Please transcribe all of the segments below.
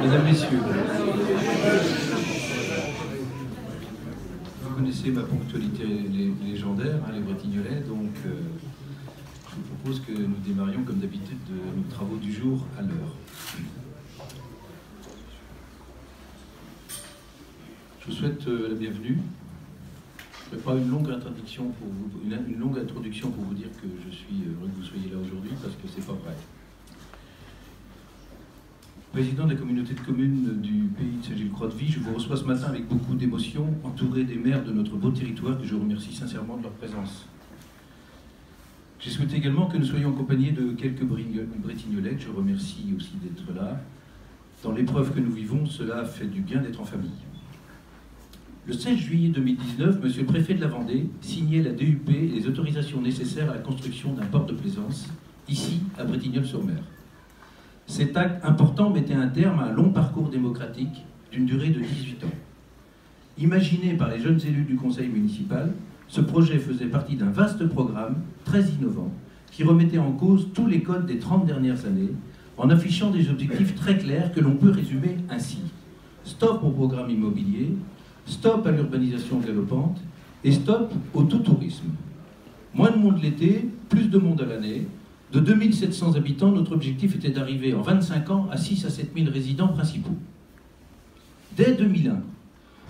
Mesdames, Messieurs, vous connaissez ma ponctualité légendaire, hein, les Bretignolais, donc je vous propose que nous démarrions comme d'habitude nos travaux du jour à l'heure. Je vous souhaite la bienvenue. Je ne ferai pas une longue introduction pour vous dire que je suis heureux que vous soyez là aujourd'hui, parce que c'est pas vrai. Président de la communauté de communes du pays de Saint-Gilles-Croix-de-Vie, je vous reçois ce matin avec beaucoup d'émotion, entouré des maires de notre beau territoire que je remercie sincèrement de leur présence. J'ai souhaité également que nous soyons accompagnés de quelques Bretignolais, que je remercie aussi d'être là. Dans l'épreuve que nous vivons, cela fait du bien d'être en famille. Le 16 juillet 2019, monsieur le préfet de la Vendée signait la DUP et les autorisations nécessaires à la construction d'un port de plaisance, ici à Bretignolles-sur-Mer. Cet acte important mettait un terme à un long parcours démocratique d'une durée de 18 ans. Imaginé par les jeunes élus du conseil municipal, ce projet faisait partie d'un vaste programme très innovant qui remettait en cause tous les codes des 30 dernières années en affichant des objectifs très clairs que l'on peut résumer ainsi. Stop au programme immobilier, stop à l'urbanisation galopante et stop au tout-tourisme. Moins de monde l'été, plus de monde à l'année. De 2700 habitants, notre objectif était d'arriver en 25 ans à 6 à 7 000 résidents principaux. Dès 2001,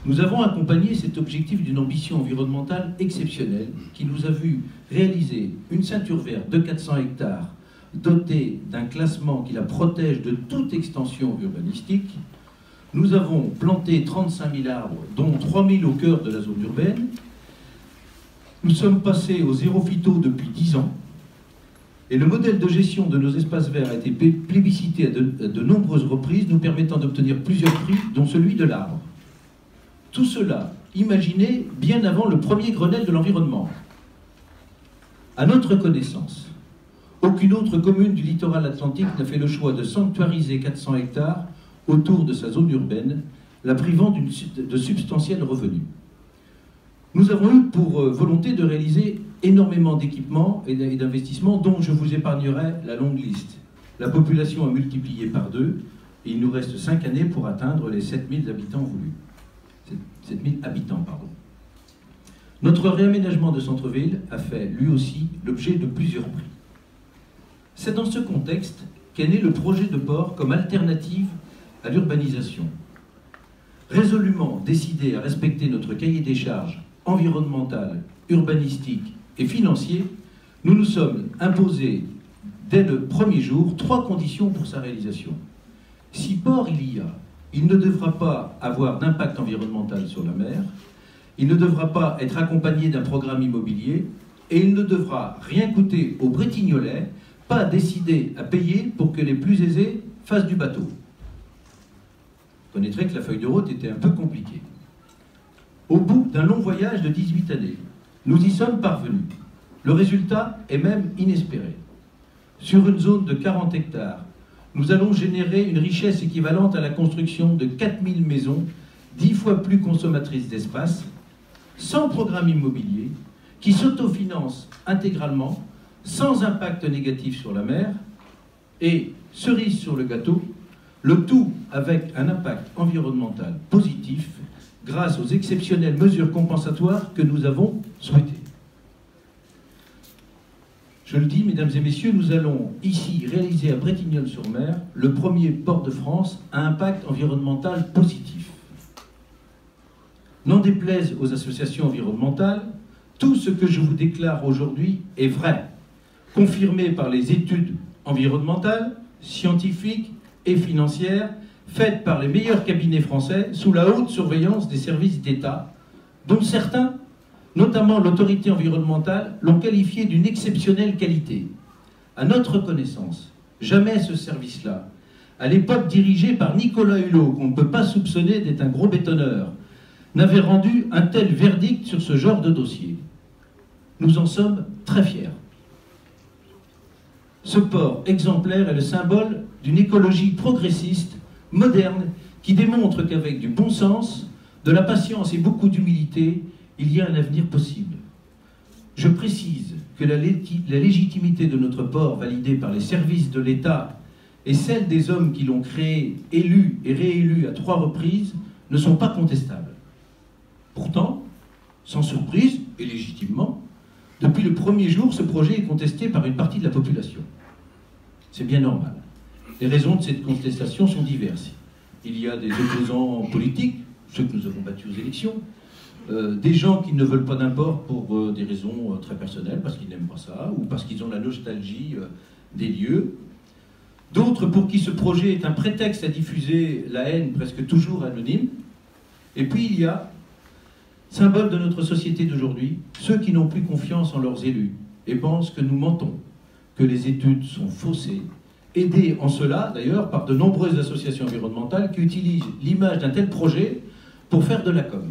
nous avons accompagné cet objectif d'une ambition environnementale exceptionnelle qui nous a vu réaliser une ceinture verte de 400 hectares dotée d'un classement qui la protège de toute extension urbanistique. Nous avons planté 35 000 arbres, dont 3 000 au cœur de la zone urbaine. Nous sommes passés au zéro phyto depuis 10 ans. Et le modèle de gestion de nos espaces verts a été plébiscité à de nombreuses reprises, nous permettant d'obtenir plusieurs prix, dont celui de l'arbre. Tout cela, imaginé bien avant le premier Grenelle de l'environnement. À notre connaissance, aucune autre commune du littoral atlantique n'a fait le choix de sanctuariser 400 hectares autour de sa zone urbaine, la privant de substantiels revenus. Nous avons eu pour volonté de réaliser énormément d'équipements et d'investissements dont je vous épargnerai la longue liste. La population a multiplié par 2 et il nous reste 5 années pour atteindre les 7000 habitants voulus. 7000 habitants, pardon. Notre réaménagement de centre-ville a fait lui aussi l'objet de plusieurs prix. C'est dans ce contexte qu'est né le projet de port comme alternative à l'urbanisation. Résolument décidé à respecter notre cahier des charges environnemental, urbanistique et financier, nous nous sommes imposés dès le premier jour 3 conditions pour sa réalisation. Si port il y a, il ne devra pas avoir d'impact environnemental sur la mer, il ne devra pas être accompagné d'un programme immobilier et il ne devra rien coûter aux Bretignolais, pas décider à payer pour que les plus aisés fassent du bateau. Vous connaîtrez que la feuille de route était un peu compliquée. Au bout d'un long voyage de 18 années, nous y sommes parvenus. Le résultat est même inespéré. Sur une zone de 40 hectares, nous allons générer une richesse équivalente à la construction de 4000 maisons, 10 fois plus consommatrices d'espace, sans programme immobilier, qui s'autofinancent intégralement, sans impact négatif sur la mer, et, cerise sur le gâteau, le tout avec un impact environnemental positif grâce aux exceptionnelles mesures compensatoires que nous avons souhaitées. Je le dis, mesdames et messieurs, nous allons ici réaliser à Bretignolles-sur-Mer le premier port de France à impact environnemental positif. N'en déplaise aux associations environnementales, tout ce que je vous déclare aujourd'hui est vrai, confirmé par les études environnementales, scientifiques et financières faites par les meilleurs cabinets français sous la haute surveillance des services d'État, dont certains, notamment l'autorité environnementale, l'ont qualifié d'une exceptionnelle qualité. À notre connaissance, jamais ce service-là, à l'époque dirigé par Nicolas Hulot, qu'on ne peut pas soupçonner d'être un gros bétonneur, n'avait rendu un tel verdict sur ce genre de dossier. Nous en sommes très fiers. Ce port exemplaire est le symbole d'une écologie progressiste, moderne, qui démontre qu'avec du bon sens, de la patience et beaucoup d'humilité, il y a un avenir possible. Je précise que la légitimité de notre port, validée par les services de l'État et celles des hommes qui l'ont créé, élus et réélus à 3 reprises, ne sont pas contestables. Pourtant, sans surprise, et légitimement, depuis le premier jour, ce projet est contesté par une partie de la population. C'est bien normal. Les raisons de cette contestation sont diverses. Il y a des opposants politiques, ceux que nous avons battus aux élections, des gens qui ne veulent pas d'import pour des raisons très personnelles, parce qu'ils n'aiment pas ça, ou parce qu'ils ont la nostalgie des lieux. D'autres pour qui ce projet est un prétexte à diffuser la haine presque toujours anonyme. Et puis il y a, symbole de notre société d'aujourd'hui, ceux qui n'ont plus confiance en leurs élus et pensent que nous mentons, que les études sont faussées, aidés en cela d'ailleurs par de nombreuses associations environnementales qui utilisent l'image d'un tel projet pour faire de la com,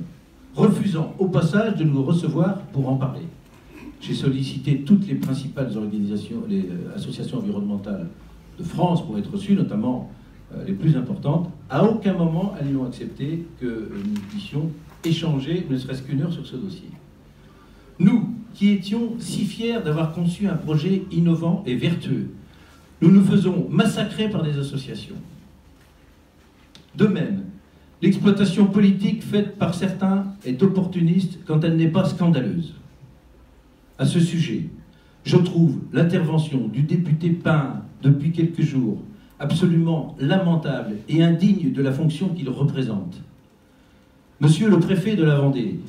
refusant au passage de nous recevoir pour en parler. J'ai sollicité toutes les principales organisations, les associations environnementales de France pour être reçues, notamment les plus importantes. À aucun moment elles n'ont accepté que nous puissions échanger ne serait-ce qu'une heure sur ce dossier. Nous, qui étions si fiers d'avoir conçu un projet innovant et vertueux, nous nous faisons massacrer par des associations. De même, l'exploitation politique faite par certains est opportuniste quand elle n'est pas scandaleuse. À ce sujet, je trouve l'intervention du député Pain depuis quelques jours absolument lamentable et indigne de la fonction qu'il représente. Monsieur le préfet de la Vendée,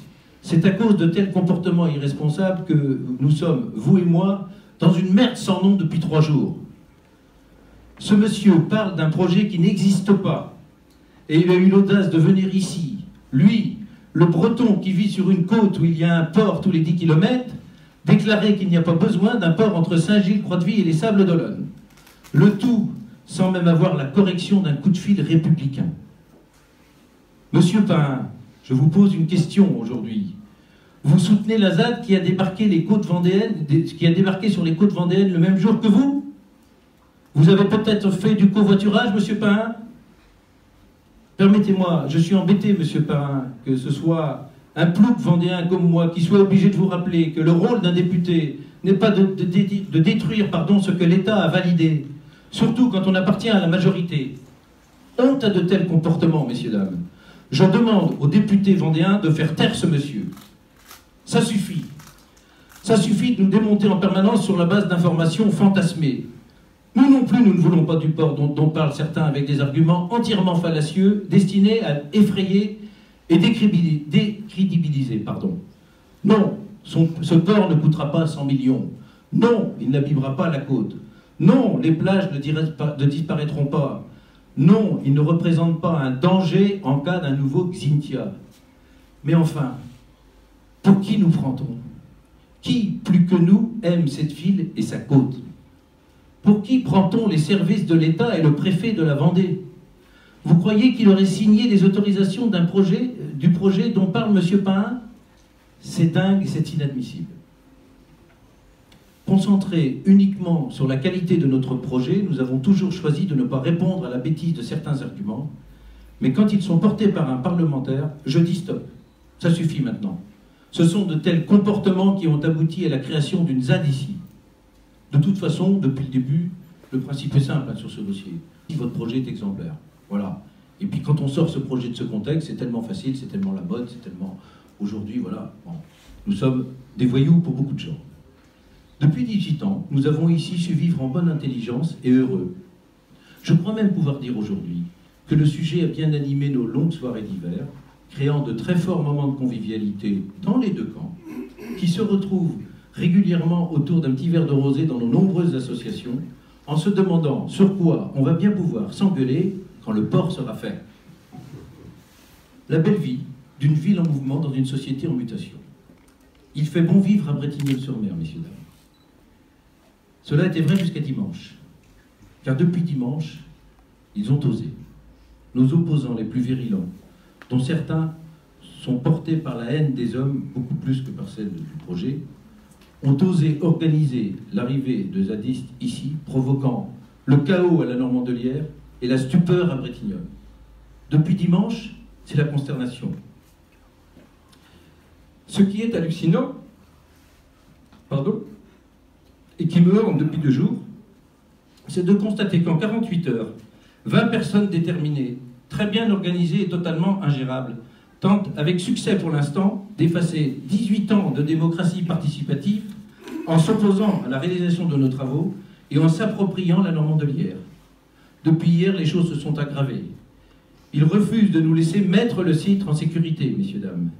c'est à cause de tels comportements irresponsables que nous sommes, vous et moi, dans une merde sans nom depuis 3 jours. Ce monsieur parle d'un projet qui n'existe pas, et il a eu l'audace de venir ici, lui, le breton qui vit sur une côte où il y a un port tous les 10 km, déclarer qu'il n'y a pas besoin d'un port entre Saint-Gilles-Croix-de-Vie et les Sables d'Olonne. Le tout sans même avoir la correction d'un coup de fil républicain. Monsieur Pain, je vous pose une question aujourd'hui. Vous soutenez la ZAD qui a débarqué les côtes vendéennes, qui a débarqué sur les côtes vendéennes le même jour que vous? Vous avez peut-être fait du covoiturage, monsieur Pain? Permettez-moi, je suis embêté, monsieur Pain, que ce soit un plouc vendéen comme moi qui soit obligé de vous rappeler que le rôle d'un député n'est pas de détruire ce que l'État a validé, surtout quand on appartient à la majorité. Honte à de tels comportements, messieurs, dames. Je demande aux députés vendéens de faire taire ce monsieur. Ça suffit. Ça suffit de nous démonter en permanence sur la base d'informations fantasmées. Nous non plus, nous ne voulons pas du port dont parlent certains avec des arguments entièrement fallacieux, destinés à effrayer et décrédibiliser. Non, ce port ne coûtera pas 100 millions. Non, il n'abîmera pas la côte. Non, les plages ne disparaîtront pas. Non, il ne représente pas un danger en cas d'un nouveau Xintia. Mais enfin, pour qui nous prend-on? Qui, plus que nous, aime cette ville et sa côte? Pour qui prend-on les services de l'État et le préfet de la Vendée? Vous croyez qu'il aurait signé les autorisations du projet dont parle M. Pain? C'est dingue et c'est inadmissible. Concentrés uniquement sur la qualité de notre projet, nous avons toujours choisi de ne pas répondre à la bêtise de certains arguments, mais quand ils sont portés par un parlementaire, je dis stop. Ça suffit maintenant. Ce sont de tels comportements qui ont abouti à la création d'une ZAD ici. De toute façon, depuis le début, le principe est simple sur ce dossier. Si votre projet est exemplaire, voilà. Et puis quand on sort ce projet de ce contexte, c'est tellement facile, c'est tellement la mode, c'est tellement... Aujourd'hui, voilà, bon, nous sommes des voyous pour beaucoup de gens. Depuis 18 ans, nous avons ici su vivre en bonne intelligence et heureux. Je crois même pouvoir dire aujourd'hui que le sujet a bien animé nos longues soirées d'hiver, créant de très forts moments de convivialité dans les 2 camps, qui se retrouvent régulièrement autour d'un petit verre de rosé dans nos nombreuses associations, en se demandant sur quoi on va bien pouvoir s'engueuler quand le port sera fait. La belle vie d'une ville en mouvement dans une société en mutation. Il fait bon vivre à Bretignolles-sur-Mer, messieurs, dames. Cela était vrai jusqu'à dimanche, car depuis dimanche, ils ont osé. Nos opposants les plus virulents, dont certains sont portés par la haine des hommes beaucoup plus que par celle du projet, ont osé organiser l'arrivée de zadistes ici, provoquant le chaos à la Normandelière et la stupeur à Bretignolles. Depuis dimanche, c'est la consternation. Ce qui est hallucinant, et qui me hante depuis 2 jours, c'est de constater qu'en 48 heures, 20 personnes déterminées, très bien organisées et totalement ingérables, tentent avec succès pour l'instant d'effacer 18 ans de démocratie participative en s'opposant à la réalisation de nos travaux et en s'appropriant la Normandelière. Depuis hier, les choses se sont aggravées. Ils refusent de nous laisser mettre le site en sécurité, messieurs, dames.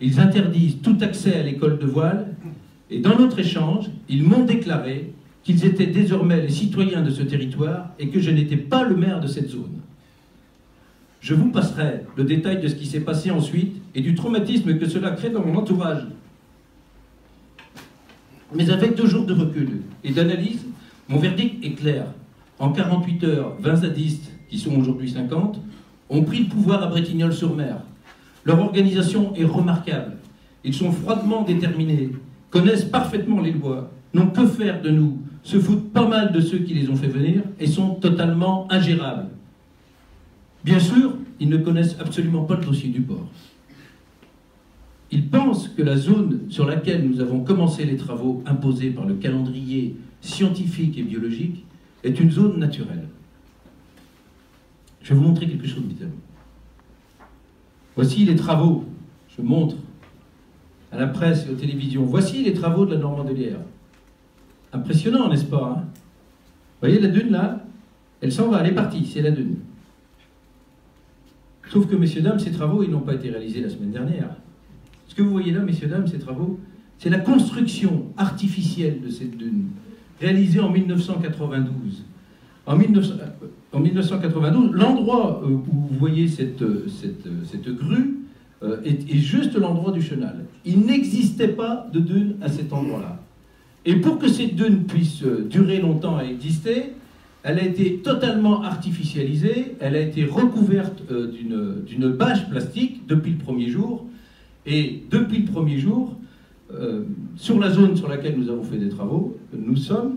Ils interdisent tout accès à l'école de voile et dans notre échange, ils m'ont déclaré qu'ils étaient désormais les citoyens de ce territoire et que je n'étais pas le maire de cette zone. Je vous passerai le détail de ce qui s'est passé ensuite et du traumatisme que cela crée dans mon entourage. Mais avec 2 jours de recul et d'analyse, mon verdict est clair. En 48 heures, 20 zadistes, qui sont aujourd'hui 50, ont pris le pouvoir à Bretignolles-sur-Mer. Leur organisation est remarquable. Ils sont froidement déterminés, connaissent parfaitement les lois, n'ont que faire de nous, se foutent pas mal de ceux qui les ont fait venir et sont totalement ingérables. Bien sûr, ils ne connaissent absolument pas le dossier du port. Ils pensent que la zone sur laquelle nous avons commencé les travaux imposés par le calendrier scientifique et biologique est une zone naturelle. Je vais vous montrer quelque chose, mes amis. Voici les travaux, je montre à la presse et aux télévisions, voici les travaux de la Normandelière. Impressionnant, n'est-ce pas, hein? Vous voyez la dune là? Elle s'en va, elle est partie, c'est la dune. Sauf que, messieurs, dames, ces travaux, ils n'ont pas été réalisés la semaine dernière. Ce que vous voyez là, messieurs, dames, ces travaux, c'est la construction artificielle de cette dune, réalisée en 1992. En 1992, l'endroit où vous voyez cette grue est juste l'endroit du chenal. Il n'existait pas de dune à cet endroit-là. Et pour que cette dune puisse durer longtemps à exister, elle a été totalement artificialisée, elle a été recouverte d'une bâche plastique depuis le premier jour. Et depuis le premier jour, sur la zone sur laquelle nous avons fait des travaux, nous sommes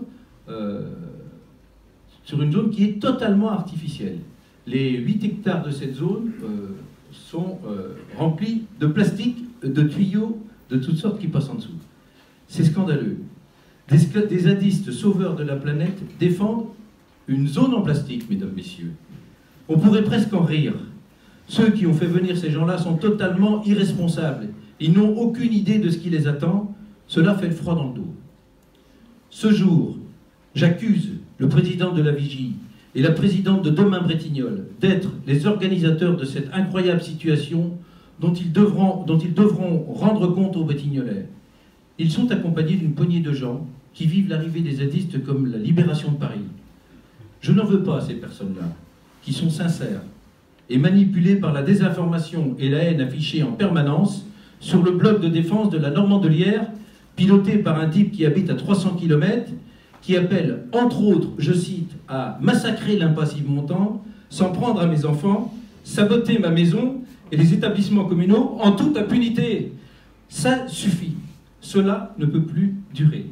sur une zone qui est totalement artificielle. Les 8 hectares de cette zone sont remplis de plastique, de tuyaux, de toutes sortes qui passent en dessous. C'est scandaleux. Des zadistes sauveurs de la planète défendent une zone en plastique, mesdames, messieurs. On pourrait presque en rire. Ceux qui ont fait venir ces gens-là sont totalement irresponsables. Ils n'ont aucune idée de ce qui les attend. Cela fait le froid dans le dos. Ce jour, j'accuse le président de la Vigie et la présidente de Demain Bretignolles d'être les organisateurs de cette incroyable situation dont ils devront rendre compte aux Bretignolais. Ils sont accompagnés d'une poignée de gens qui vivent l'arrivée des zadistes comme la libération de Paris. Je n'en veux pas à ces personnes-là, qui sont sincères et manipulées par la désinformation et la haine affichée en permanence sur le bloc de défense de la Normandelière, piloté par un type qui habite à 300 km, qui appelle, entre autres, je cite, à massacrer l'impasse Yves-Montand, s'en prendre à mes enfants, saboter ma maison et les établissements communaux en toute impunité. Ça suffit. Cela ne peut plus durer.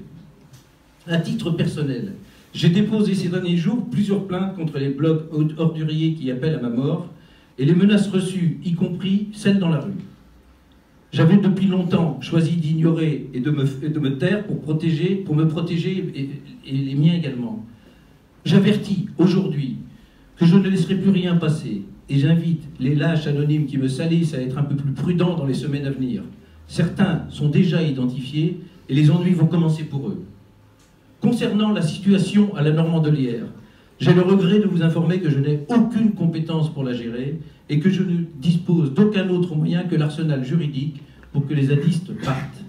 À titre personnel, j'ai déposé ces derniers jours plusieurs plaintes contre les blocs orduriers qui appellent à ma mort et les menaces reçues, y compris celles dans la rue. J'avais depuis longtemps choisi d'ignorer et de me taire pour me protéger et les miens également. J'avertis aujourd'hui que je ne laisserai plus rien passer et j'invite les lâches anonymes qui me salissent à être un peu plus prudents dans les semaines à venir. Certains sont déjà identifiés et les ennuis vont commencer pour eux. Concernant la situation à la Normandelière, j'ai le regret de vous informer que je n'ai aucune compétence pour la gérer et que je ne dispose d'aucun autre moyen que l'arsenal juridique pour que les zadistes partent.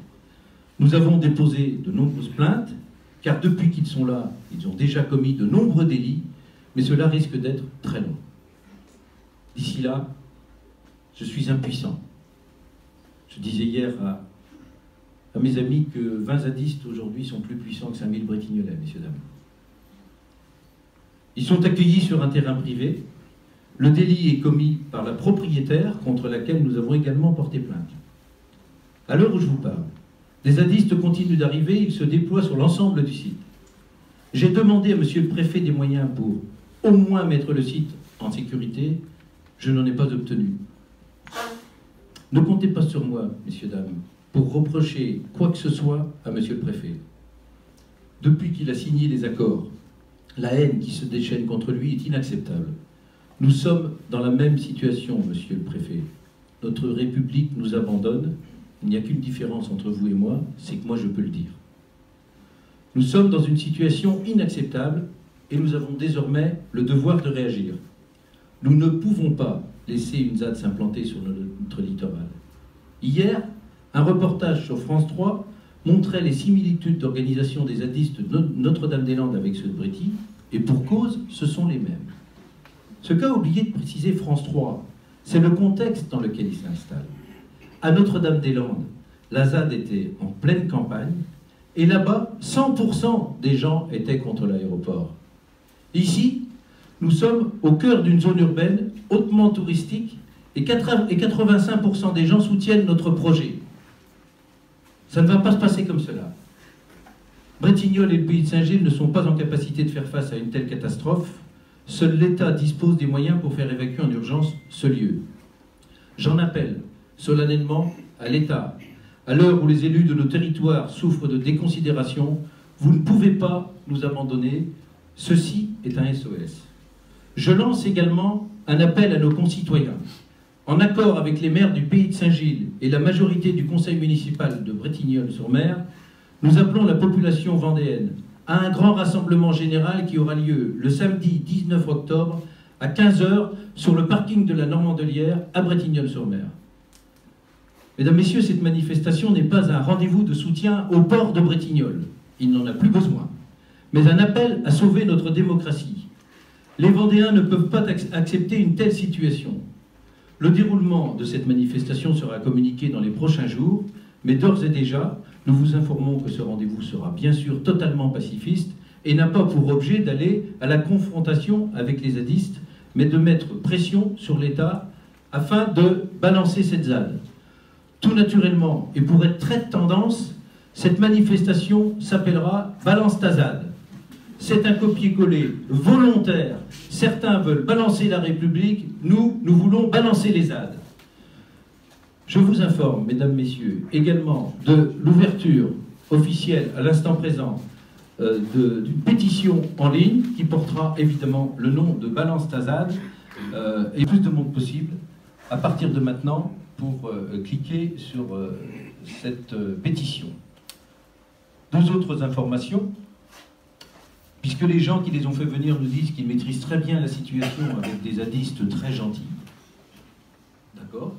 Nous avons déposé de nombreuses plaintes, car depuis qu'ils sont là, ils ont déjà commis de nombreux délits, mais cela risque d'être très long. D'ici là, je suis impuissant. Je disais hier à mes amis que 20 zadistes aujourd'hui sont plus puissants que 5000 Bretignolais, messieurs, dames. Ils sont accueillis sur un terrain privé. Le délit est commis par la propriétaire contre laquelle nous avons également porté plainte. À l'heure où je vous parle, des zadistes continuent d'arriver, ils se déploient sur l'ensemble du site. J'ai demandé à monsieur le préfet des moyens pour au moins mettre le site en sécurité. Je n'en ai pas obtenu. Ne comptez pas sur moi, messieurs, dames, pour reprocher quoi que ce soit à monsieur le préfet. Depuis qu'il a signé les accords La haine qui se déchaîne contre lui est inacceptable. Nous sommes dans la même situation, monsieur le préfet. Notre République nous abandonne. Il n'y a qu'une différence entre vous et moi, c'est que moi je peux le dire. Nous sommes dans une situation inacceptable et nous avons désormais le devoir de réagir. Nous ne pouvons pas laisser une ZAD s'implanter sur notre littoral. Hier, un reportage sur France 3 montrait les similitudes d'organisation des zadistes de Notre-Dame-des-Landes avec ceux de Brétigny, et pour cause, ce sont les mêmes. Ce qu'a oublié de préciser France 3, c'est le contexte dans lequel il s'installe. À Notre-Dame-des-Landes, la ZAD était en pleine campagne, et là-bas, 100% des gens étaient contre l'aéroport. Ici, nous sommes au cœur d'une zone urbaine hautement touristique, et 85% des gens soutiennent notre projet. Ça ne va pas se passer comme cela. Bretignolles et le pays de Saint-Gilles ne sont pas en capacité de faire face à une telle catastrophe. Seul l'État dispose des moyens pour faire évacuer en urgence ce lieu. J'en appelle solennellement à l'État. À l'heure où les élus de nos territoires souffrent de déconsidération, vous ne pouvez pas nous abandonner. Ceci est un SOS. Je lance également un appel à nos concitoyens. En accord avec les maires du pays de Saint-Gilles et la majorité du conseil municipal de Bretignolles-sur-Mer, nous appelons la population vendéenne à un grand rassemblement général qui aura lieu le samedi 19 octobre à 15 h sur le parking de la Normandelière à Bretignolles-sur-Mer. Mesdames, Messieurs, cette manifestation n'est pas un rendez-vous de soutien au port de Bretignolles. Il n'en a plus besoin. Mais un appel à sauver notre démocratie. Les Vendéens ne peuvent pas accepter une telle situation. Le déroulement de cette manifestation sera communiqué dans les prochains jours, mais d'ores et déjà, nous vous informons que ce rendez-vous sera bien sûr totalement pacifiste et n'a pas pour objet d'aller à la confrontation avec les zadistes, mais de mettre pression sur l'État afin de balancer cette ZAD. Tout naturellement, et pour être très tendance, cette manifestation s'appellera « Balance ta ZAD ». C'est un copier-coller volontaire. Certains veulent balancer la République, nous voulons balancer les ZAD. Je vous informe, mesdames, messieurs, également de l'ouverture officielle à l'instant présent d'une pétition en ligne qui portera évidemment le nom de Balance ta ZAD et plus de monde possible à partir de maintenant pour cliquer sur cette pétition. Deux autres informations. Puisque les gens qui les ont fait venir nous disent qu'ils maîtrisent très bien la situation avec des zadistes très gentils. D'accord ?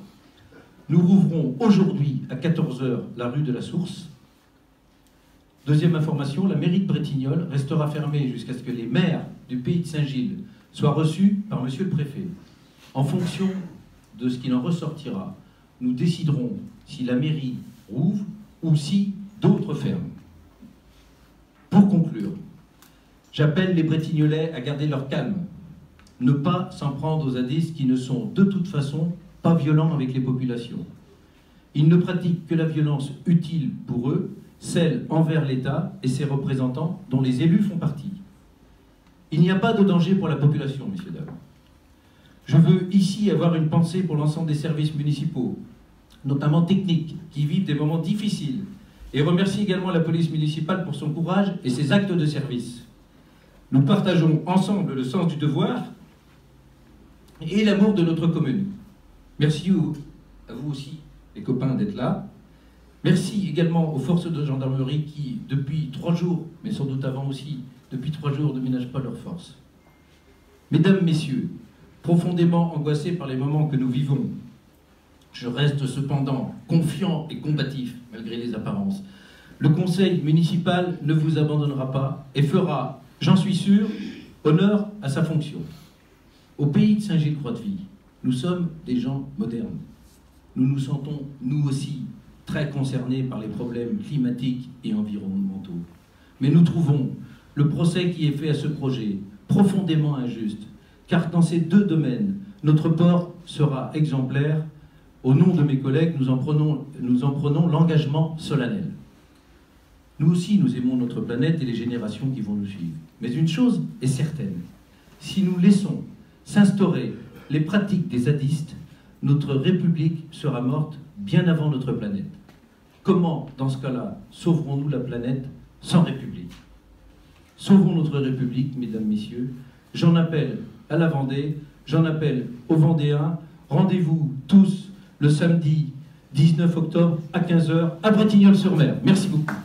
Nous rouvrons aujourd'hui à 14 h la rue de la Source. Deuxième information, la mairie de Bretignolles restera fermée jusqu'à ce que les maires du pays de Saint-Gilles soient reçus par monsieur le préfet. En fonction de ce qu'il en ressortira, nous déciderons si la mairie rouvre ou si d'autres ferment. Pour conclure, j'appelle les Bretignolais à garder leur calme, ne pas s'en prendre aux zadistes qui ne sont de toute façon pas violents avec les populations. Ils ne pratiquent que la violence utile pour eux, celle envers l'État et ses représentants dont les élus font partie. Il n'y a pas de danger pour la population, messieurs, dames. Je veux ici avoir une pensée pour l'ensemble des services municipaux, notamment techniques, qui vivent des moments difficiles, et remercie également la police municipale pour son courage et ses actes de service. Nous partageons ensemble le sens du devoir et l'amour de notre commune. Merci à vous aussi, les copains, d'être là. Merci également aux forces de gendarmerie qui, depuis 3 jours, mais sans doute avant aussi, depuis 3 jours, ne ménagent pas leurs forces. Mesdames, Messieurs, profondément angoissés par les moments que nous vivons, je reste cependant confiant et combatif, malgré les apparences. Le conseil municipal ne vous abandonnera pas et fera, j'en suis sûr, honneur à sa fonction. Au pays de Saint-Gilles-Croix-de-Vie, nous sommes des gens modernes. Nous nous sentons, nous aussi, très concernés par les problèmes climatiques et environnementaux. Mais nous trouvons le procès qui est fait à ce projet profondément injuste, car dans ces deux domaines, notre port sera exemplaire. Au nom de mes collègues, nous en prenons l'engagement solennel. Nous aussi, nous aimons notre planète et les générations qui vont nous suivre. Mais une chose est certaine, si nous laissons s'instaurer les pratiques des zadistes, notre République sera morte bien avant notre planète. Comment, dans ce cas-là, sauverons-nous la planète sans République ? Sauvons notre République, mesdames, messieurs. J'en appelle à la Vendée, j'en appelle aux Vendéens. Rendez-vous tous le samedi 19 octobre à 15 h à Bretignolles-sur-Mer. Merci beaucoup.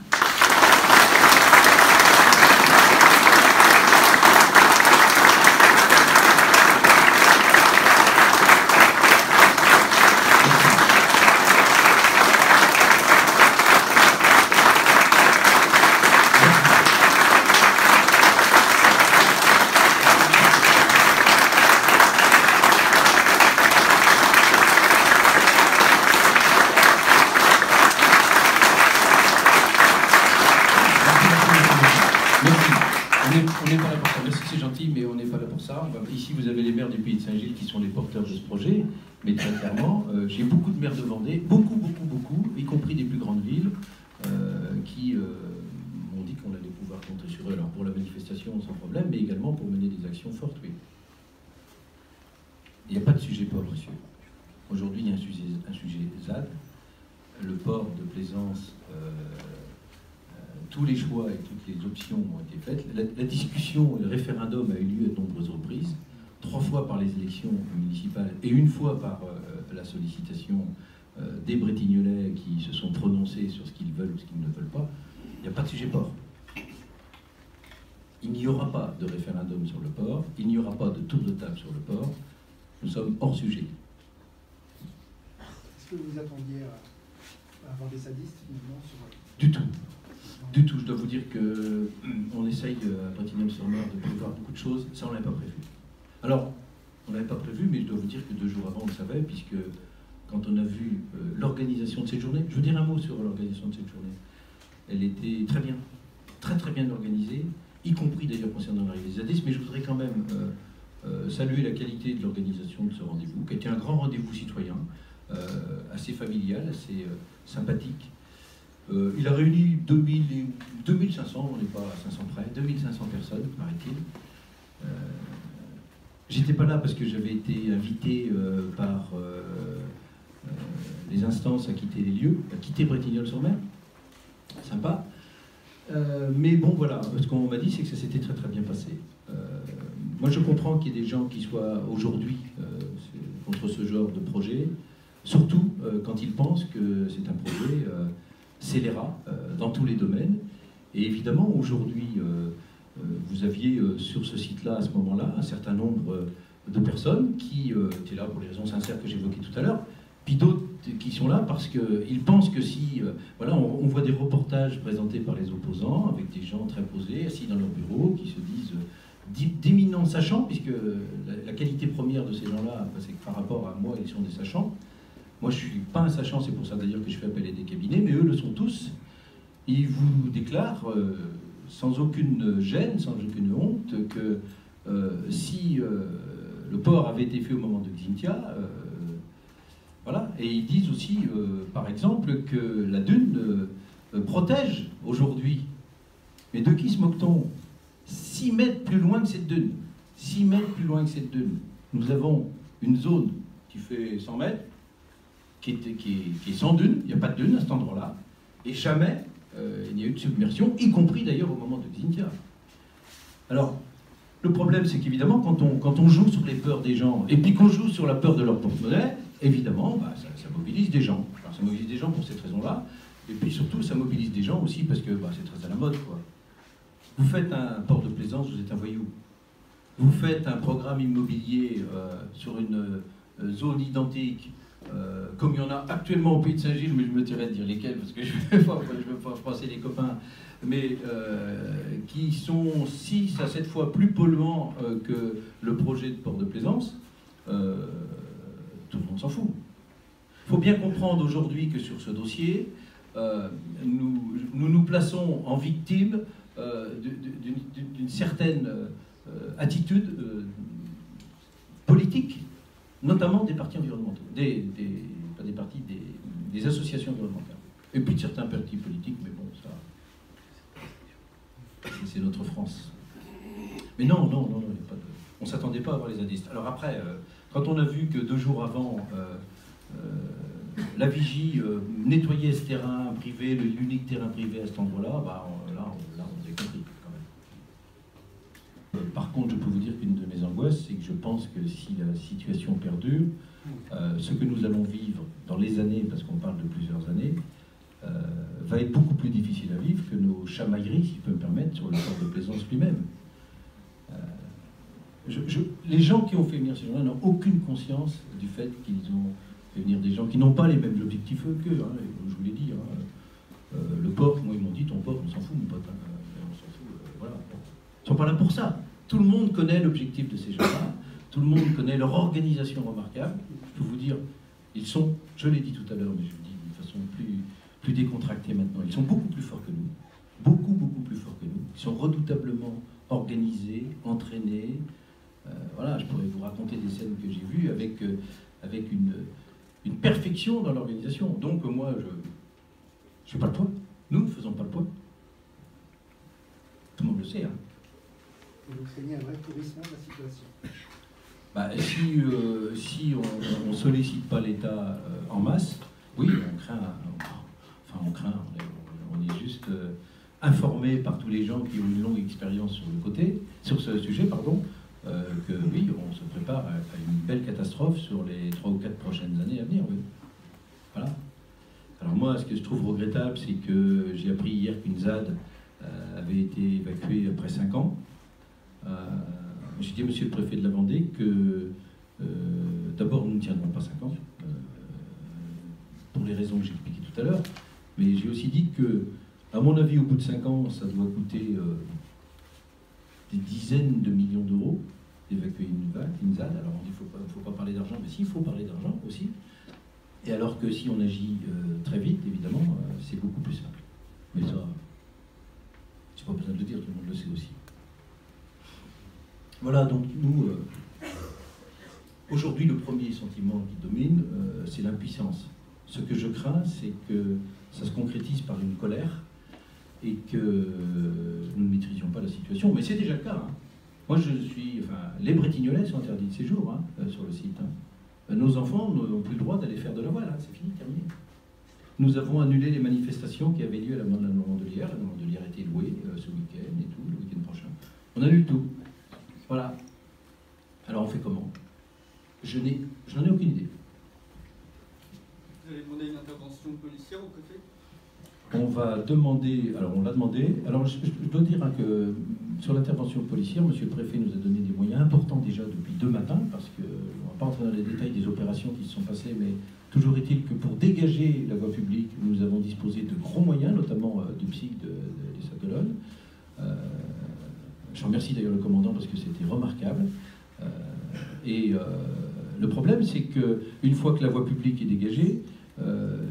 On n'est pas là pour ça. Merci, c'est gentil, mais on n'est pas là pour ça. Ici, vous avez les maires du Pays de Saint-Gilles qui sont les porteurs de ce projet. Mais très clairement, j'ai beaucoup de maires de Vendée, beaucoup, y compris des plus grandes villes, qui m'ont dit qu'on allait pouvoir compter sur eux. Alors pour la manifestation, sans problème, mais également pour mener des actions fortes, oui. Il n'y a pas de sujet port, monsieur. Aujourd'hui, il y a un sujet ZAD. Le port de Plaisance... tous les choix et toutes les options ont été faites. La discussion et le référendum a eu lieu à de nombreuses reprises, 3 fois par les élections municipales et 1 fois par la sollicitation des Bretignolais qui se sont prononcés sur ce qu'ils veulent ou ce qu'ils ne veulent pas. Il n'y a pas de sujet port. Il n'y aura pas de référendum sur le port, il n'y aura pas de tour de table sur le port. Nous sommes hors sujet. Est-ce que vous attendiez à avoir des sadistes finalement sur... Du tout. Du tout, je dois vous dire qu'on essaye à Bretignolles-sur-Mer de prévoir beaucoup de choses, ça on ne l'avait pas prévu. Alors, on ne l'avait pas prévu, mais je dois vous dire que 2 jours avant on le savait, puisque quand on a vu l'organisation de cette journée, je veux dire un mot sur l'organisation de cette journée, elle était très bien, très bien organisée, y compris d'ailleurs concernant l'arrivée des zadistes, mais je voudrais quand même saluer la qualité de l'organisation de ce rendez-vous, qui a été un grand rendez-vous citoyen, assez familial, assez sympathique. Il a réuni 2500, on n'est pas à 500 près, 2500 personnes, paraît-il. J'étais pas là parce que j'avais été invité par les instances à quitter les lieux, à quitter Bretignolles-sur-Mer. Sympa. Mais bon, voilà, ce qu'on m'a dit, c'est que ça s'était très bien passé. Moi, je comprends qu'il y ait des gens qui soient aujourd'hui contre ce genre de projet, surtout quand ils pensent que c'est un projet scélérat dans tous les domaines. Et évidemment, aujourd'hui, vous aviez sur ce site-là, à ce moment-là, un certain nombre de personnes qui étaient là pour les raisons sincères que j'évoquais tout à l'heure, puis d'autres qui sont là parce qu'ils pensent que si... voilà, on voit des reportages présentés par les opposants, avec des gens très posés, assis dans leur bureau, qui se disent d'éminents sachants, puisque la qualité première de ces gens-là, c'est que par rapport à moi, ils sont des sachants. Moi, je ne suis pas un sachant, c'est pour ça d'ailleurs que je fais appel à des cabinets, mais eux le sont tous. Ils vous déclarent, sans aucune gêne, sans aucune honte, que si le port avait été fait au moment de Xintia, voilà. Et ils disent aussi, par exemple, que la dune protège aujourd'hui. Mais de qui se moque-t-on? 6 mètres plus loin que cette dune. 6 mètres plus loin que cette dune. Nous avons une zone qui fait 100 mètres, qui est sans dune, il n'y a pas de dune à cet endroit-là, et jamais il n'y a eu de submersion, y compris d'ailleurs au moment de Xintia. Alors, le problème, c'est qu'évidemment, quand on joue sur les peurs des gens, et puis qu'on joue sur la peur de leur porte-monnaie, évidemment, bah, ça mobilise des gens. Alors, ça mobilise des gens pour cette raison-là, et puis surtout, ça mobilise des gens aussi parce que bah, c'est très à la mode, quoi. Vous faites un port de plaisance, vous êtes un voyou. Vous faites un programme immobilier sur une zone identique, comme il y en a actuellement au Pays de Saint-Gilles, mais je me tairais de dire lesquels, parce que je ne veux pas froisser les copains, mais qui sont 6 à 7 fois plus polluants que le projet de port de plaisance, tout le monde s'en fout. Il faut bien comprendre aujourd'hui que sur ce dossier, nous plaçons en victime d'une certaine attitude politique, notamment des partis environnementaux, pas des partis, des associations environnementales. Et puis de certains partis politiques, mais bon, ça, c'est notre France. Mais non, il y a pas de... on ne s'attendait pas à avoir les zadistes. Alors après, quand on a vu que 2 jours avant, la Vigie nettoyait ce terrain privé, l'unique terrain privé à cet endroit-là, bah, là, on avait compris quand même. Par contre, je peux vous dire qu'une de mes angoisses, c'est que je pense que si la situation perdure, ce que nous allons vivre dans les années, parce qu'on parle de plusieurs années, va être beaucoup plus difficile à vivre que nos chamailleries, si je peux me permettre, sur le port de Plaisance lui-même. Les gens qui ont fait venir ces gens-là n'ont aucune conscience du fait qu'ils ont fait venir des gens qui n'ont pas les mêmes objectifs qu'eux, hein, comme je vous l'ai dit. Hein. Le port, moi ils m'ont dit, ton port, on s'en fout, mon pote, hein, on s'en fout, voilà. Ils ne sont pas là pour ça. Tout le monde connaît l'objectif de ces gens-là, tout le monde connaît leur organisation remarquable. Je peux vous dire, ils sont, je l'ai dit tout à l'heure, mais je le dis d'une façon plus décontractée maintenant, ils sont beaucoup plus forts que nous, beaucoup plus forts que nous. Ils sont redoutablement organisés, entraînés. Voilà, je pourrais vous raconter des scènes que j'ai vues avec une perfection dans l'organisation. Donc moi, je ne fais pas le poids. Nous ne faisons pas le poids. Tout le monde le sait. Hein. Vous craignez un vrai pourrissement de la situation? Bah, si on ne sollicite pas l'État en masse, oui, on est juste informé par tous les gens qui ont une longue expérience sur ce sujet, pardon, que oui, on se prépare à une belle catastrophe sur les 3 ou 4 prochaines années à venir. Oui. Voilà. Alors moi, ce que je trouve regrettable, c'est que j'ai appris hier qu'une ZAD avait été évacuée après 5 ans. J'ai dit à monsieur le préfet de la Vendée que d'abord nous ne tiendrons pas 5 ans, pour les raisons que j'ai expliquées tout à l'heure, mais j'ai aussi dit que, à mon avis, au bout de 5 ans, ça doit coûter des dizaines de millions d'euros d'évacuer une ZAD. Alors on dit qu'il ne faut pas parler d'argent, mais si, il faut parler d'argent aussi. Et alors que si on agit très vite, évidemment, c'est beaucoup plus simple. Mais ça, j'ai pas besoin de le dire, tout le monde le sait aussi. Voilà, donc nous, aujourd'hui, le premier sentiment qui domine, c'est l'impuissance. Ce que je crains, c'est que ça se concrétise par une colère et que nous ne maîtrisions pas la situation. Mais c'est déjà le cas. Hein. Moi, les Bretignolais sont interdits de séjour hein, sur le site. Hein. Nos enfants n'ont plus le droit d'aller faire de la voile. Hein. C'est fini, terminé. Nous avons annulé les manifestations qui avaient lieu à la Normandelière. La Normandelière a été louée ce week-end et tout, le week-end prochain. On annule tout. Voilà. Alors on fait comment? Je n'en ai aucune idée. Vous allez demander une intervention policière au préfet? On va demander, alors on l'a demandé, alors je dois dire hein, que sur l'intervention policière, monsieur le préfet nous a donné des moyens importants déjà depuis 2 matins, parce qu'on ne va pas entrer dans les détails des opérations qui se sont passées, mais toujours est-il que pour dégager la voie publique, nous avons disposé de gros moyens, notamment du PSIC de Saint-Colonne. Je remercie d'ailleurs le commandant parce que c'était remarquable. Le problème, c'est qu'une fois que la voie publique est dégagée,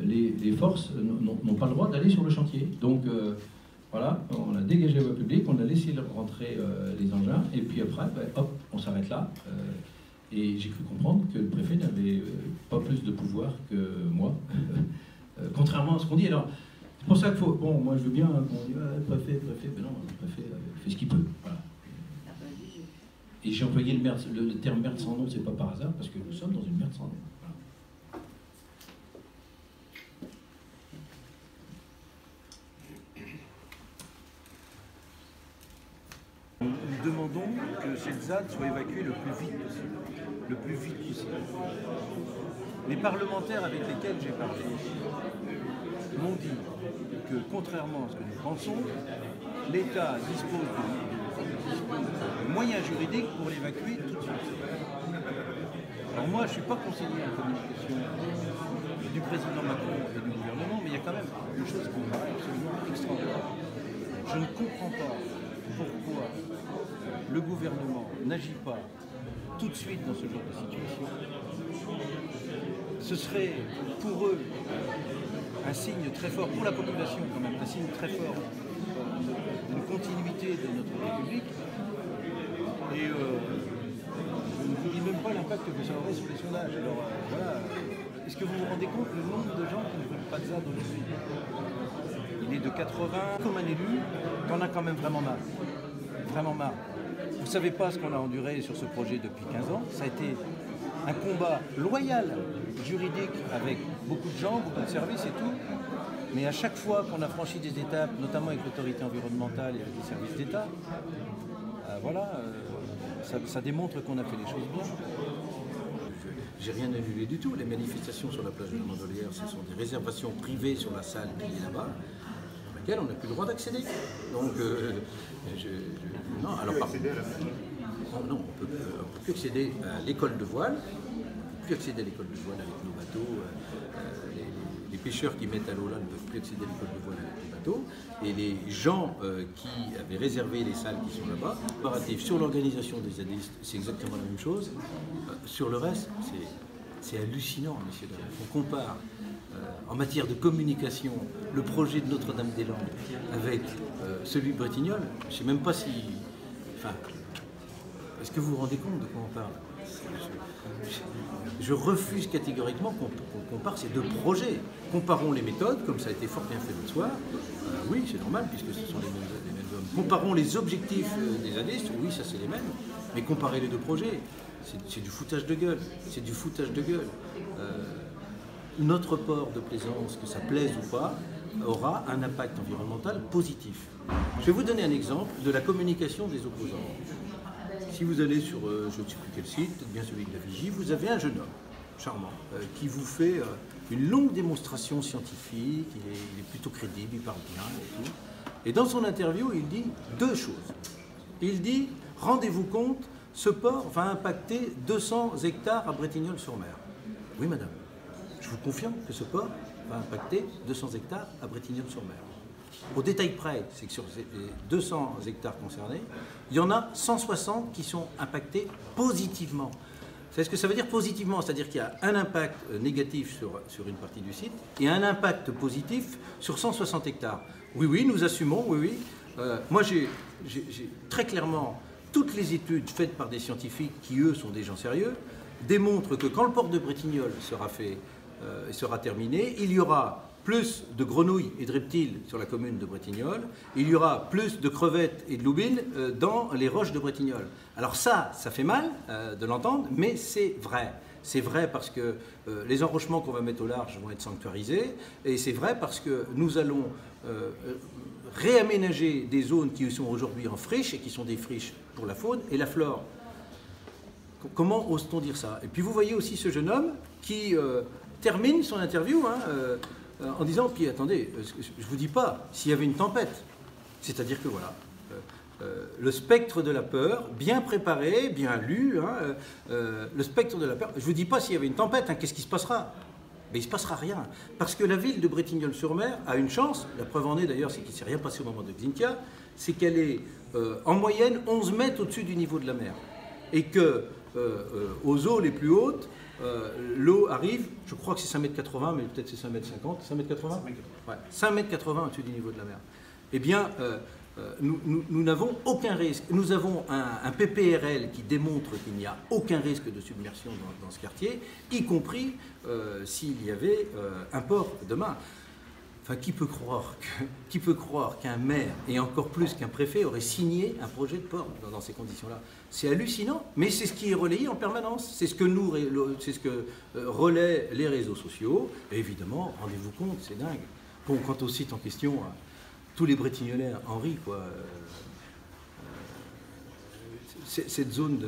les forces n'ont pas le droit d'aller sur le chantier. Donc voilà, on a dégagé la voie publique, on a laissé rentrer les engins, et puis après, hop, on s'arrête là. Et j'ai cru comprendre que le préfet n'avait pas plus de pouvoir que moi, contrairement à ce qu'on dit. Alors, c'est pour ça qu'il faut... Bon, moi je veux bien qu'on dise préfet, mais non, le préfet fait ce qu'il peut. Voilà. Et j'ai employé le terme merde sans nom, c'est pas par hasard, parce que nous sommes dans une merde sans nom. Nous demandons que cette ZAD soit évacuée le plus vite possible. Le plus vite possible. Les parlementaires avec lesquels j'ai parlé m'ont dit que, contrairement à ce que nous pensons, l'État dispose de moyens juridiques pour l'évacuer tout de suite. Alors moi, je ne suis pas conseiller en communication du président Macron et du gouvernement, mais il y a quand même une chose qui me paraît absolument extraordinaire. Je ne comprends pas pourquoi le gouvernement n'agit pas tout de suite dans ce genre de situation. Ce serait pour eux un signe très fort, pour la population quand même, un signe très fort d'une continuité de notre République. Et je ne vous dis même pas l'impact que ça aurait sur les sondages. Alors voilà, est-ce que vous vous rendez compte le nombre de gens qui ne veulent pas de ZAD aujourd'hui? Il est de 80. Comme un élu, t'en as quand même vraiment marre. Vraiment marre. Vous ne savez pas ce qu'on a enduré sur ce projet depuis 15 ans. Ça a été un combat loyal, juridique, avec beaucoup de gens, beaucoup de services et tout. Mais à chaque fois qu'on a franchi des étapes, notamment avec l'autorité environnementale et avec les services d'État, voilà, ça démontre qu'on a fait les choses bien. J'ai rien annulé du tout. Les manifestations sur la plage de la Mandelière, ce sont des réservations privées sur la salle qui est là-bas, à laquelle on n'a plus le droit d'accéder. Donc, non, alors par non, on peut plus accéder à l'école de voile. On peut plus accéder à l'école de voile avec nos bateaux. Les pêcheurs qui mettent à l'eau là ne peuvent plus accéder à l'école de voile avec les bateaux. Et les gens qui avaient réservé les salles qui sont là-bas, comparatif sur l'organisation des zadistes, c'est exactement la même chose. Sur le reste, c'est hallucinant, messieurs dames. On compare en matière de communication le projet de Notre-Dame-des-Landes avec celui de Bretignolles. Je ne sais même pas si... Enfin, est-ce que vous vous rendez compte de quoi on parle? Je refuse catégoriquement qu'on compare ces deux projets. Comparons les méthodes, comme ça a été fort bien fait l'autre soir. Oui, c'est normal, puisque ce sont les mêmes hommes. Comparons les objectifs des zadistes. Oui, ça c'est les mêmes. Mais comparer les deux projets, c'est du foutage de gueule. C'est du foutage de gueule. Notre port de plaisance, que ça plaise ou pas, aura un impact environnemental positif. Je vais vous donner un exemple de la communication des opposants. Si vous allez sur, je ne sais plus quel site, peut-être bien celui de la Vigie, vous avez un jeune homme, charmant, qui vous fait une longue démonstration scientifique, il est plutôt crédible, il parle bien et tout. Et dans son interview, il dit deux choses. Il dit, rendez-vous compte, ce port va impacter 200 hectares à Bretignolles-sur-Mer. Oui, madame, je vous confirme que ce port va impacter 200 hectares à Bretignolles-sur-Mer. Au détail près, c'est que sur les 200 hectares concernés, il y en a 160 qui sont impactés positivement. Vous savez ce que ça veut dire positivement? C'est-à-dire qu'il y a un impact négatif sur une partie du site et un impact positif sur 160 hectares. Oui, oui, nous assumons, oui, oui. Moi, j'ai très clairement, toutes les études faites par des scientifiques qui, eux, sont des gens sérieux, démontrent que quand le port de Bretignolles sera terminé, il y aura plus de grenouilles et de reptiles sur la commune de Bretignolles, il y aura plus de crevettes et de loubines dans les roches de Bretignolles. Alors ça fait mal de l'entendre, mais c'est vrai. C'est vrai parce que les enrochements qu'on va mettre au large vont être sanctuarisés, et c'est vrai parce que nous allons réaménager des zones qui sont aujourd'hui en friche, et qui sont des friches pour la faune et la flore. Comment ose-t-on dire ça? Et puis vous voyez aussi ce jeune homme qui termine son interview, en disant, puis attendez, je ne vous dis pas s'il y avait une tempête. C'est-à-dire que voilà, le spectre de la peur, bien préparé, bien lu, le spectre de la peur, je ne vous dis pas s'il y avait une tempête, qu'est-ce qui se passera? Mais il ne se passera rien. Parce que la ville de Bretignolles-sur-Mer a une chance, la preuve en est d'ailleurs, c'est qu'il ne s'est rien passé au moment de Xintia, c'est qu'elle est en moyenne 11 mètres au-dessus du niveau de la mer. Et que aux eaux les plus hautes, l'eau arrive, je crois que c'est 5,80 m, mais peut-être c'est 5,50 m. 5,80 m. Ouais, 5,80 m au-dessus du niveau de la mer. Eh bien, nous n'avons aucun risque. Nous avons un PPRL qui démontre qu'il n'y a aucun risque de submersion dans ce quartier, y compris s'il y avait un port demain. Enfin, qui peut croire qu'un maire, et encore plus qu'un préfet, aurait signé un projet de port dans ces conditions-là? C'est hallucinant, mais c'est ce qui est relayé en permanence. C'est ce que relaient les réseaux sociaux. Et évidemment, rendez-vous compte, c'est dingue. Bon, quant au site en question, tous les Bretignolais en rient, quoi. Cette zone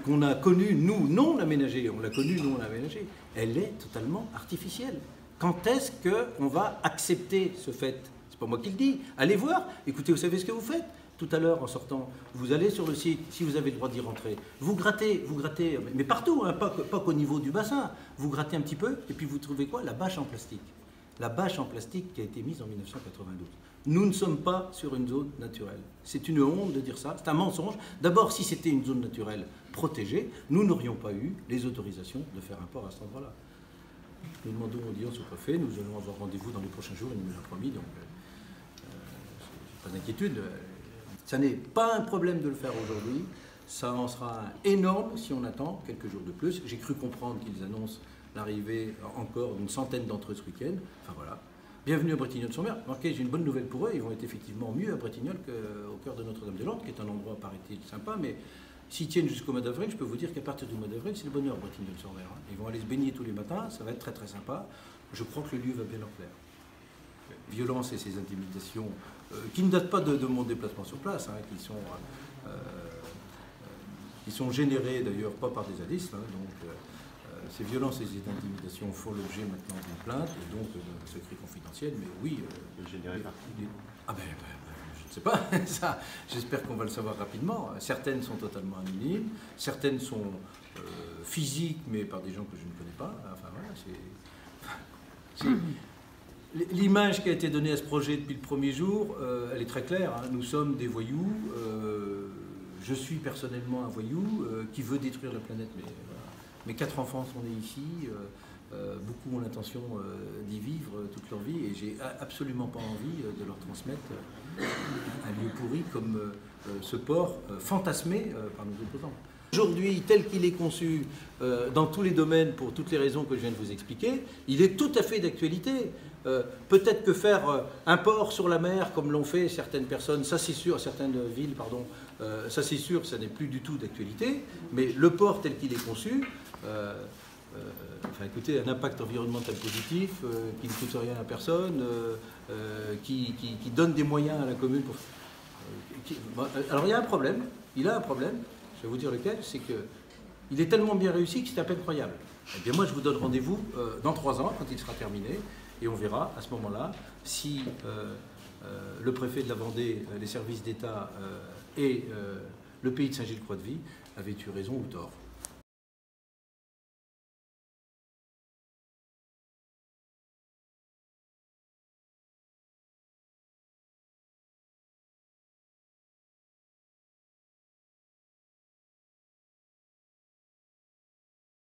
qu'on a connue, nous, non aménagée, on l'a connue, non aménagée, elle est totalement artificielle. Quand est-ce qu'on va accepter ce fait? C'est pas moi qui le dis. Allez voir, écoutez, vous savez ce que vous faites? Tout à l'heure, en sortant, vous allez sur le site, si vous avez le droit d'y rentrer, vous grattez, mais partout, pas qu'au niveau du bassin, vous grattez un petit peu, et puis vous trouvez quoi? La bâche en plastique. La bâche en plastique qui a été mise en 1992. Nous ne sommes pas sur une zone naturelle. C'est une honte de dire ça, c'est un mensonge. D'abord, si c'était une zone naturelle protégée, nous n'aurions pas eu les autorisations de faire un port à cet endroit-là. Nous demandons audience au préfet, nous allons avoir rendez-vous dans les prochains jours, il nous l'a promis, donc pas d'inquiétude. Ça n'est pas un problème de le faire aujourd'hui, ça en sera énorme si on attend quelques jours de plus. J'ai cru comprendre qu'ils annoncent l'arrivée encore d'une centaine d'entre eux ce week-end. Enfin voilà. Bienvenue à Bretignolles-sur-Mer. Remarquez, j'ai une bonne nouvelle pour eux, ils vont être effectivement mieux à Bretignolles qu'au cœur de Notre-Dame-des-Landes, qui est un endroit, paraît-il, sympa, mais s'ils tiennent jusqu'au mois d'avril, je peux vous dire qu'à partir du mois d'avril, c'est le bonheur à Bretignolles-sur-Mer. Ils vont aller se baigner tous les matins, ça va être très très sympa. Je crois que le lieu va bien leur plaire. Violence et ces intimidations, qui ne datent pas de mon déplacement sur place, qui sont... qui sont générées d'ailleurs pas par des zadistes, hein, donc ces violences et ces intimidations font l'objet maintenant d'une plainte et donc d'un secret confidentiel, mais oui. Générées par qui? Ah ben, je ne sais pas, ça, j'espère qu'on va le savoir rapidement. Certaines sont totalement anonymes, certaines sont physiques, mais par des gens que je ne connais pas. Enfin voilà, l'image qui a été donnée à ce projet depuis le premier jour, elle est très claire. Hein. Nous sommes des voyous. Je suis personnellement un voyou qui veut détruire la planète. Mais, voilà. Mes 4 enfants sont nés ici. Beaucoup ont l'intention d'y vivre toute leur vie et j'ai absolument pas envie de leur transmettre un lieu pourri comme ce port fantasmé par nos opposants. Aujourd'hui, tel qu'il est conçu dans tous les domaines, pour toutes les raisons que je viens de vous expliquer, il est tout à fait d'actualité. Peut-être que faire un port sur la mer, comme l'ont fait certaines personnes, ça c'est sûr, certaines villes, pardon, ça c'est sûr, ça n'est plus du tout d'actualité, mais le port tel qu'il est conçu, enfin écoutez, un impact environnemental positif, qui ne coûte rien à personne, qui donne des moyens à la commune pour... alors il y a un problème, je vais vous dire lequel, c'est qu'il est tellement bien réussi que c'est à peine croyable. Eh bien moi je vous donne rendez-vous dans 3 ans, quand il sera terminé, et on verra à ce moment-là si le préfet de la Vendée, les services d'État et le pays de Saint-Gilles-Croix-de-Vie avaient eu raison ou tort.